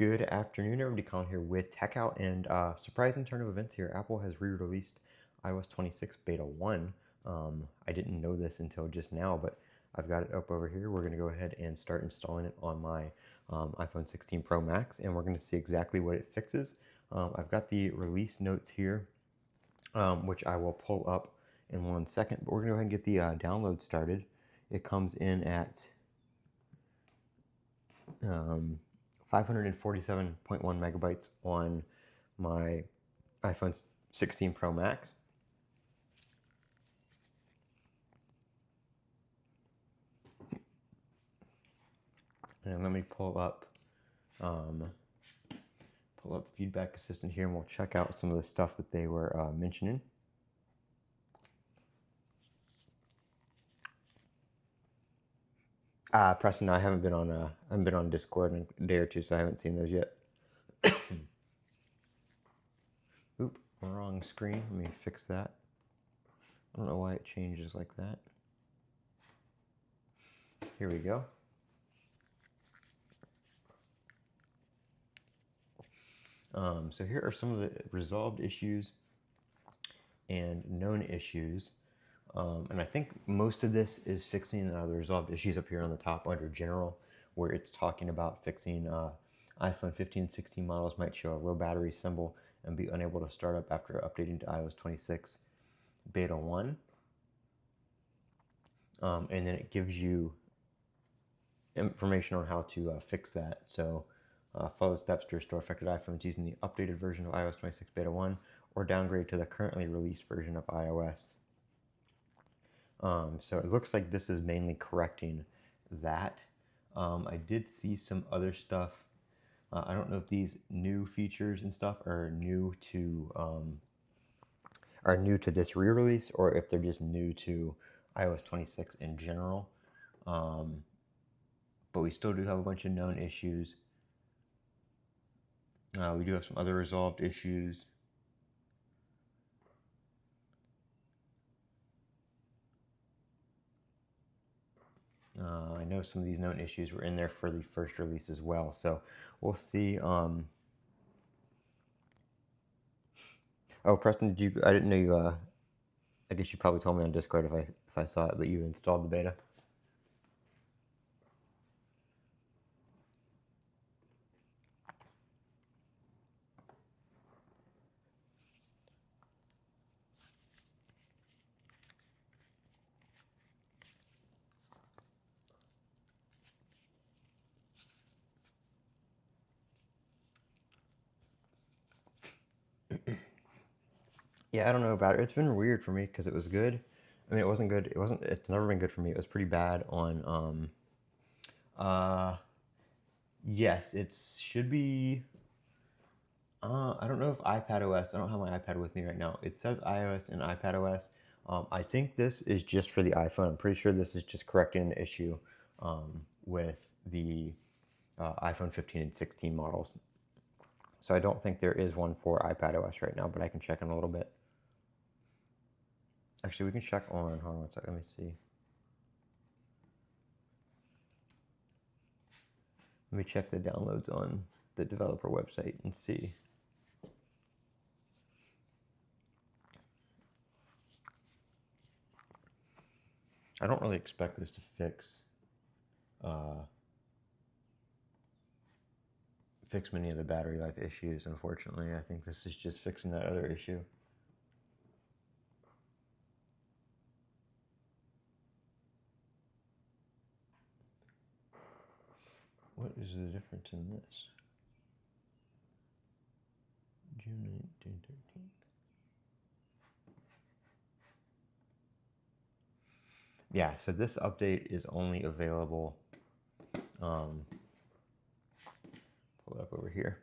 Good afternoon, everybody. Colin here with Techout, and surprising turn of events here. Apple has re-released iOS 26 Beta 1. I didn't know this until just now, but I've got it up over here. We're going to go ahead and start installing it on my iPhone 16 Pro Max, and we're going to see exactly what it fixes. I've got the release notes here, which I will pull up in 1 second, but we're going to go ahead and get the download started. It comes in at 547.1 megabytes on my iPhone 16 Pro Max. And let me pull up Feedback Assistant here, and we'll check out some of the stuff that they were mentioning. Preston, I haven't been on Discord in a day or two, so I haven't seen those yet. Oop, wrong screen. Let me fix that. I don't know why it changes like that. Here we go. So here are some of the resolved issues and known issues. And I think most of this is fixing the resolved issues up here on the top under General, where it's talking about fixing iPhone 15 and 16 models might show a low battery symbol and be unable to start up after updating to iOS 26 Beta 1. And then it gives you information on how to fix that. So follow the steps to restore affected iPhones using the updated version of iOS 26 Beta 1 or downgrade to the currently released version of iOS. So it looks like this is mainly correcting that. I did see some other stuff. I don't know if these new features and stuff are new to this re-release, or if they're just new to iOS 26 in general. But we still do have a bunch of known issues. We do have some other resolved issues. I know some of these known issues were in there for the first release as well, so we'll see. Oh, Preston, I didn't know you. I guess you probably told me on Discord if I saw it, but you installed the beta. Yeah, I don't know about it. It's been weird for me because it was good. I mean, it wasn't good. It's never been good for me. It was pretty bad on. Yes, it should be. I don't know if iPadOS. I don't have my iPad with me right now. It says iOS and iPadOS. I think this is just for the iPhone. I'm pretty sure this is just correcting the issue with the iPhone 15 and 16 models. So I don't think there is one for iPadOS right now, but I can check in a little bit. Actually, we can check on, hold on one second, let me see. Let me check the downloads on the developer website and see. I don't really expect this to fix many of the battery life issues, unfortunately. I think this is just fixing that other issue. What is the difference in this? June 19, 13th. Yeah, so this update is only available, pull it up over here.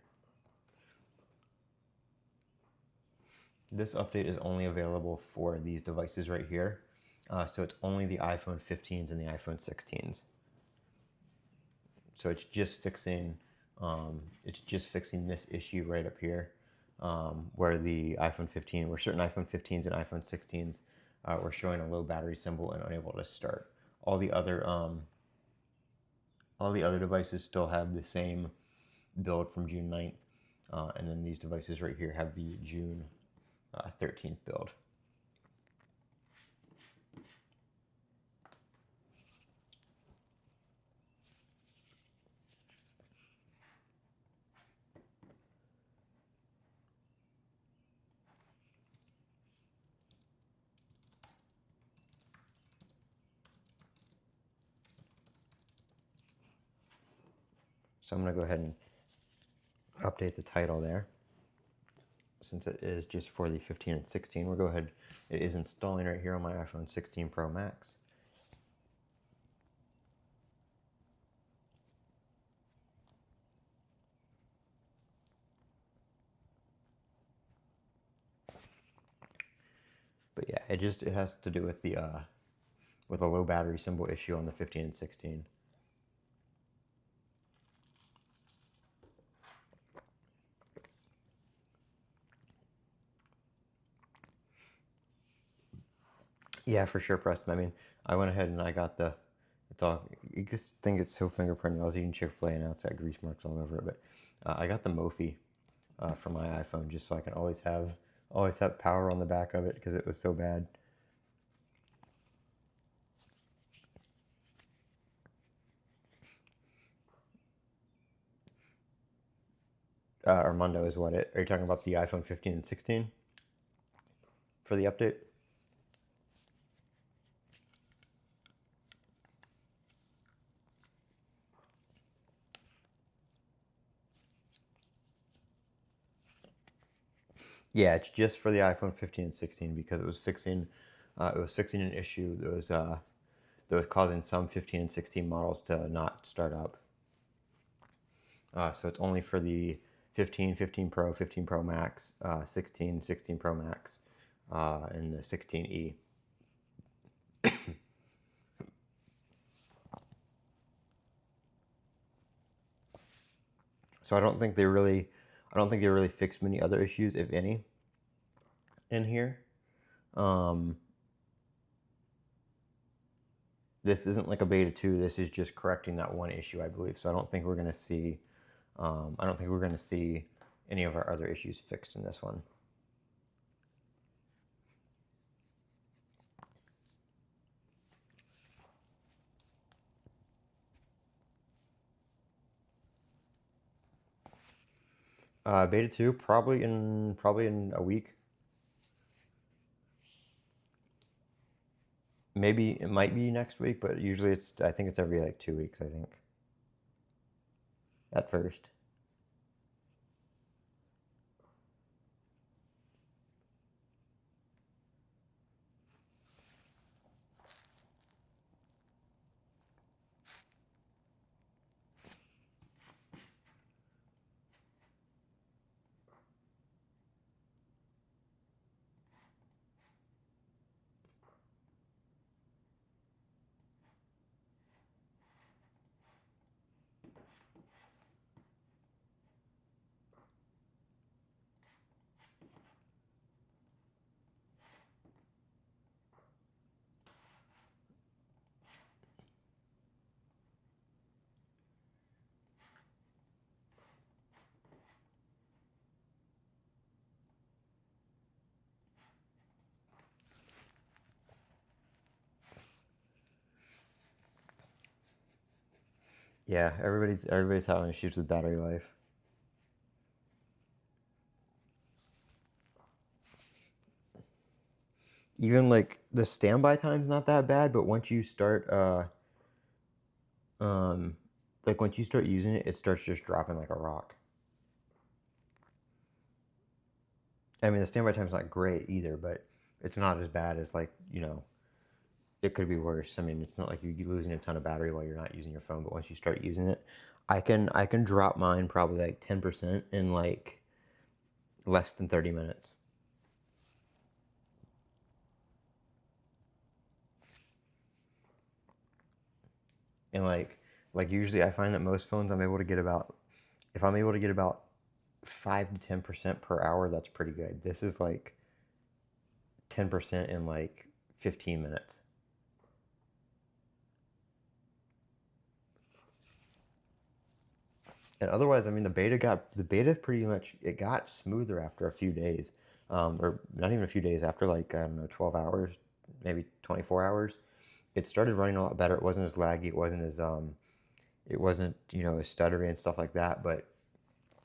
This update is only available for these devices right here. So it's only the iPhone 15s and the iPhone 16s. So it's just fixing this issue right up here, where the iPhone 15, where certain iPhone 15s and iPhone 16s were showing a low battery symbol and unable to start. All the other devices still have the same build from June 9th. And then these devices right here have the June 13th build. So I'm going to go ahead and update the title there. Since it is just for the 15 and 16, we'll go ahead. It is installing right here on my iPhone 16 Pro Max. But yeah, it has to do with the with a low battery symbol issue on the 15 and 16. Yeah, for sure, Preston. I mean, I went ahead and I got the, it's all, you just think it's so fingerprinted. I was eating Chick-fil-A and now it's got grease marks all over it. But I got the Mophie for my iPhone just so I can always have power on the back of it because it was so bad. Armando is what it, are you talking about the iPhone 15 and 16 for the update? Yeah, it's just for the iPhone 15 and 16 because it was fixing an issue that was causing some 15 and 16 models to not start up. So it's only for the 15, 15 Pro, 15 Pro Max, 16, 16 Pro Max, and the 16e. So I don't think they really fixed many other issues, if any, in here. This isn't like a beta 2. This is just correcting that one issue, I believe. So I don't think we're going to see any of our other issues fixed in this one. Beta 2 probably in a week. Maybe it might be next week, but usually I think it's every like 2 weeks, I think. At first. Yeah, everybody's having issues with battery life. Even like the standby time's not that bad, but once you start like once you start using it, it starts just dropping like a rock. I mean, the standby time's not great either, but it's not as bad as like, it could be worse. I mean, it's not like you're losing a ton of battery while you're not using your phone, but once you start using it, I can drop mine probably like 10% in like less than 30 minutes. And like usually I find that most phones I'm able to get about, if I'm able to get about 5 to 10% per hour, that's pretty good. This is like 10% in like 15 minutes. And otherwise, I mean, the beta pretty much, it got smoother after a few days, or not even a few days, after like, I don't know, 12 hours, maybe 24 hours. It started running a lot better. It wasn't as laggy. It wasn't, as stuttery and stuff like that. But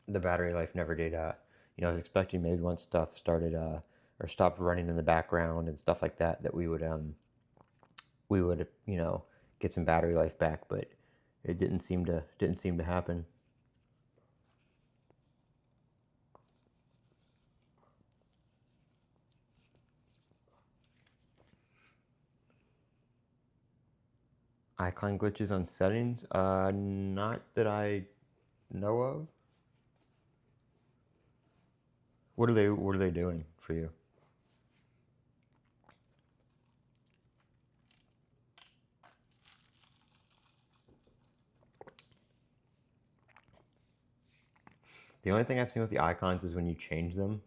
the battery life never did. I was expecting maybe once stuff started or stopped running in the background and stuff like that, that we would get some battery life back, but it didn't seem to happen. Icon glitches on settings? Not that I know of. What are they doing for you? The only thing I've seen with the icons is when you change them.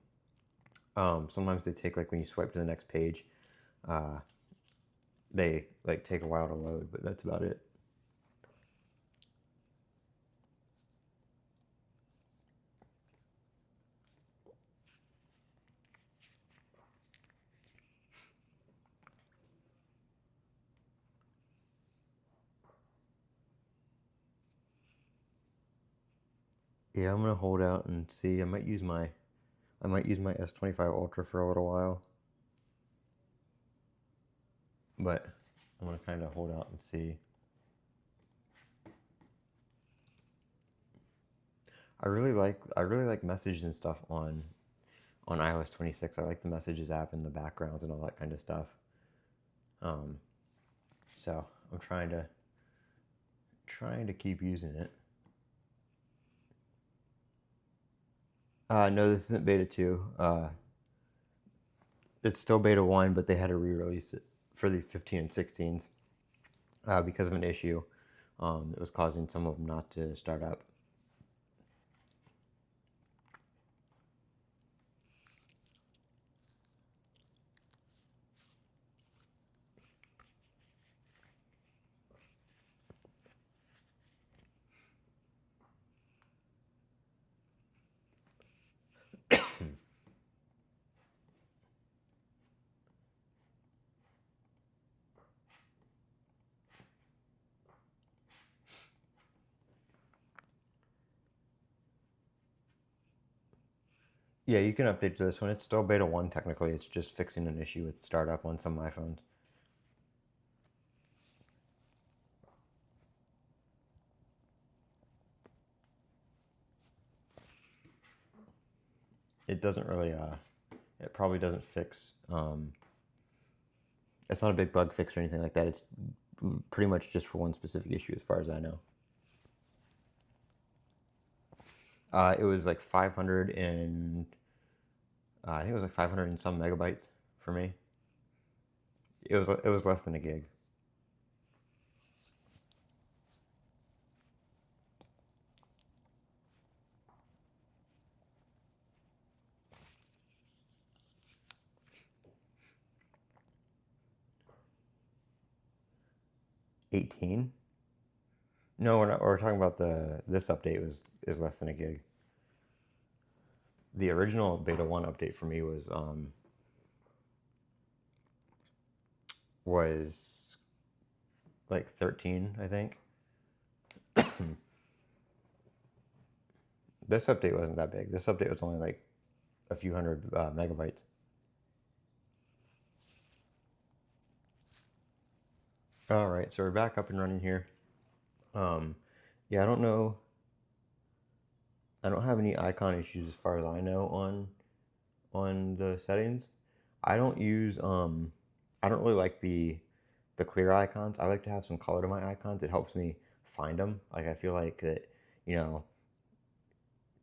Sometimes they take, like when you swipe to the next page, uh, they like take a while to load, but that's about it. Yeah, I'm gonna hold out and see. I might use my S25 Ultra for a little while, but I'm gonna kind of hold out and see. I really like messages and stuff on iOS 26. I like the messages app and the backgrounds and all that kind of stuff. Um, so I'm trying to keep using it. No, this isn't beta 2. It's still beta 1, but they had to re-release it for the 15 and 16s because of an issue that was causing some of them not to start up. Yeah, you can update to this one. It's still beta 1 technically. It's just fixing an issue with startup on some iPhones. It doesn't really, it probably doesn't fix, it's not a big bug fix or anything like that. It's pretty much just for one specific issue as far as I know. It was like 500 and, I think it was like 500 and some megabytes for me. It was less than a gig. 18? No, we're not. We're talking about this update is less than a gig. The original beta 1 update for me was like 13, I think. This update wasn't that big. This update was only like a few hundred megabytes. All right, so we're back up and running here. Um, yeah, I don't know. I don't have any icon issues as far as I know on the settings. I don't use I don't really like the clear icons. I like to have some color to my icons. It helps me find them. Like I feel like that, you know,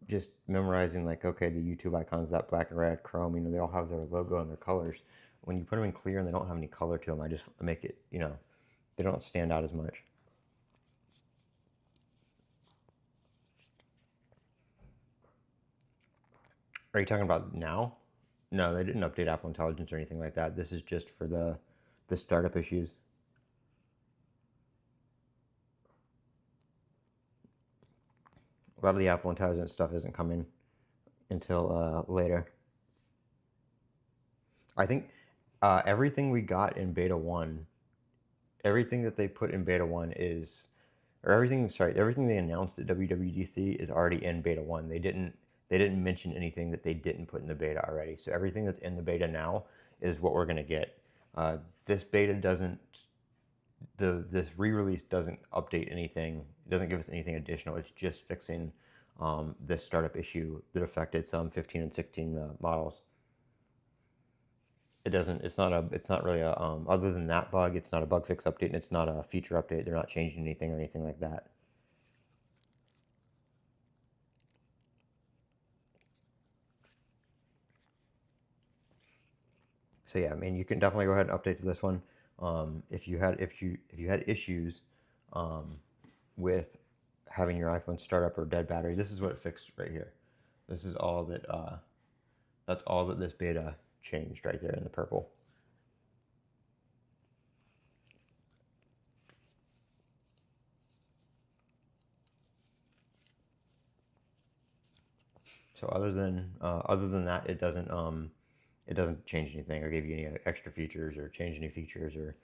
just memorizing like, okay, the YouTube icons, that black and red, Chrome, they all have their logo and their colors. When you put them in clear and they don't have any color to them, I just make it, they don't stand out as much. Are you talking about now? No, they didn't update Apple Intelligence or anything like that. This is just for the startup issues. A lot of the Apple Intelligence stuff isn't coming until later. I think everything we got in beta 1, everything that they put in beta 1 is, or everything, sorry, everything they announced at WWDC is already in beta 1. They didn't mention anything that they didn't put in the beta already. So everything that's in the beta now is what we're going to get. This beta doesn't, this re-release doesn't update anything. It doesn't give us anything additional. It's just fixing this startup issue that affected some 15 and 16 models. It doesn't, it's not really a, other than that bug, it's not a bug fix update, and it's not a feature update. They're not changing anything or anything like that. So yeah, I mean, you can definitely go ahead and update to this one. If you had issues with having your iPhone start up or dead battery, this is what it fixed right here. This is all that that's all that this beta changed right there in the purple. So other than that, it doesn't change anything or give you any extra features or change any features or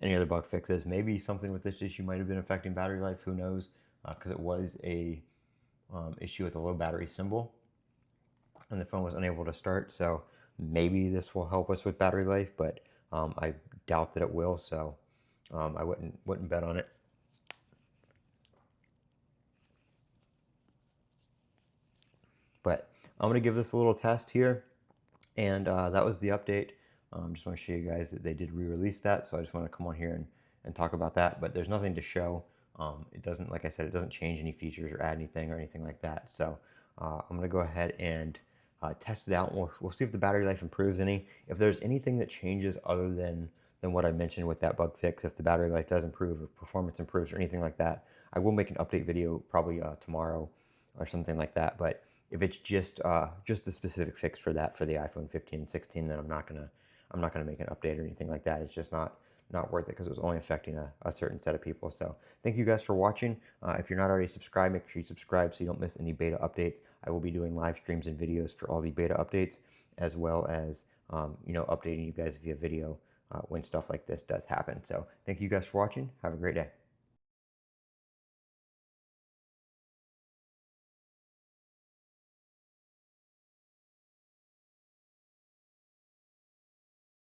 any other bug fixes. Maybe something with this issue might have been affecting battery life. Who knows? Because it was a issue with a low battery symbol, and the phone was unable to start. So maybe this will help us with battery life, but I doubt that it will. So I wouldn't bet on it. But I'm gonna give this a little test here, and that was the update. Just want to show you guys that they did re-release that, so I just want to come on here and talk about that. But there's nothing to show. It doesn't, like I said, it doesn't change any features or add anything or anything like that. So I'm going to go ahead and test it out. We'll see if the battery life improves any. If there's anything that changes other than what I mentioned with that bug fix, if the battery life does improve or performance improves or anything like that, I will make an update video probably tomorrow or something like that. But if it's just the specific fix for that for the iPhone 15 and 16, then I'm not gonna make an update or anything like that. It's just not worth it because it was only affecting a certain set of people. So thank you guys for watching. If you're not already subscribed, make sure you subscribe so you don't miss any beta updates. I will be doing live streams and videos for all the beta updates, as well as updating you guys via video when stuff like this does happen. So thank you guys for watching. Have a great day.